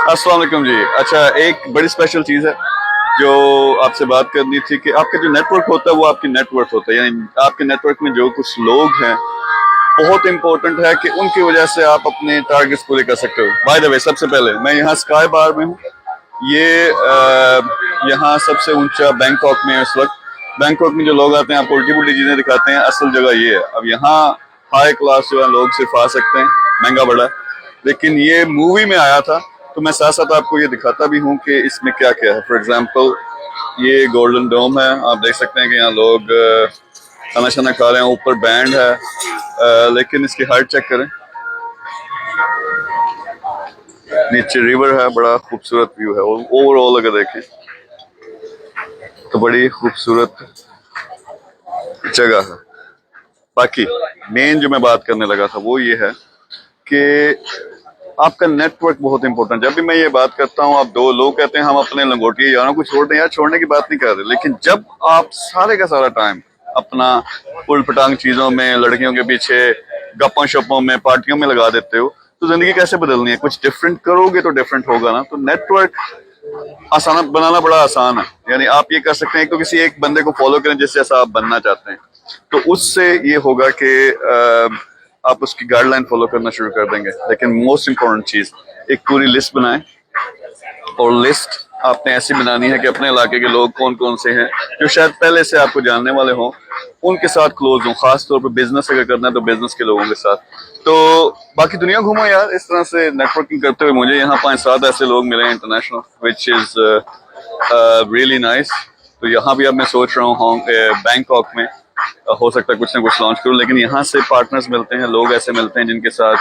अस्सलाम वालेकुम जी। अच्छा, एक बड़ी स्पेशल चीज़ है जो आपसे बात करनी थी कि आपका जो नेटवर्क होता है वो आपकी नेटवर्क होता है, यानी आपके नेटवर्क में जो कुछ लोग हैं बहुत इंपॉर्टेंट है कि उनकी वजह से आप अपने टारगेट्स पूरे कर सकते हो। बाय द वे, सबसे पहले मैं यहाँ स्काई बार में हूँ। ये यहाँ सबसे ऊंचा बैंकॉक में है इस वक्त। बैंकॉक में जो लोग आते हैं आपको उल्टी पुल्टी चीजें दिखाते हैं, असल जगह ये है। अब यहाँ हाई क्लास जो है लोग सिर्फ आ सकते हैं, महंगा बड़ा है। लेकिन ये मूवी में आया था तो मैं साथ साथ आपको ये दिखाता भी हूँ कि इसमें क्या क्या है। फॉर एग्जाम्पल, ये गोल्डन डोम है, आप देख सकते हैं कि यहाँ लोग खाना शाना खा रहे हैं, ऊपर बैंड है। लेकिन इसकी हाइट चेक करें, नीचे रिवर है, बड़ा खूबसूरत व्यू है। ओवरऑल अगर देखें तो बड़ी खूबसूरत जगह है। बाकी मेन जो मैं बात करने लगा था वो ये है कि आपका नेटवर्क बहुत इंपॉर्टेंट है। जब भी मैं ये बात करता हूँ, आप दो लोग कहते हैं हम अपने लंगोटिया यारों को छोड़ दें, यार छोड़ने की बात नहीं कर रहे, लेकिन जब आप सारे का सारा टाइम अपना उल पटांग चीजों में, लड़कियों के पीछे, गप्पों शप्पों में, पार्टियों में लगा देते हो, तो जिंदगी कैसे बदलनी है? कुछ डिफरेंट करोगे तो डिफरेंट होगा ना। तो नेटवर्क आसान बनाना बड़ा आसान है। यानी आप ये कर सकते हैं तो किसी एक बंदे को फॉलो करें जिससे ऐसा आप बनना चाहते हैं, तो उससे ये होगा कि आप उसकी गाइडलाइन फॉलो करना शुरू कर देंगे। लेकिन मोस्ट इंपॉर्टेंट चीज, एक पूरी लिस्ट बनाएं, और लिस्ट आपने ऐसी बनानी है कि अपने इलाके के लोग कौन कौन से हैं जो शायद पहले से आपको जानने वाले हों, उनके साथ क्लोज हों। खास तौर पर बिजनेस अगर करना है तो बिजनेस के लोगों के साथ। तो बाकी दुनिया घूमो यार, इस तरह से नेटवर्किंग करते हुए मुझे यहाँ 5-7 ऐसे लोग मिले international, which is really nice. तो यहाँ भी अब मैं सोच रहा हूँ बैंकॉक में हो सकता है कुछ ना कुछ लॉन्च करूँ, लेकिन यहाँ से पार्टनर्स मिलते हैं, लोग ऐसे मिलते हैं जिनके साथ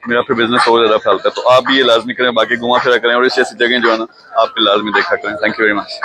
मेरा फिर बिजनेस और ज्यादा फैलता है। तो आप भी ये लाजमी करें, बाकी घुमा फिरा करें, और ऐसी ऐसी जगह जो है ना आप भी लाजमी देखा करें। Thank you very much.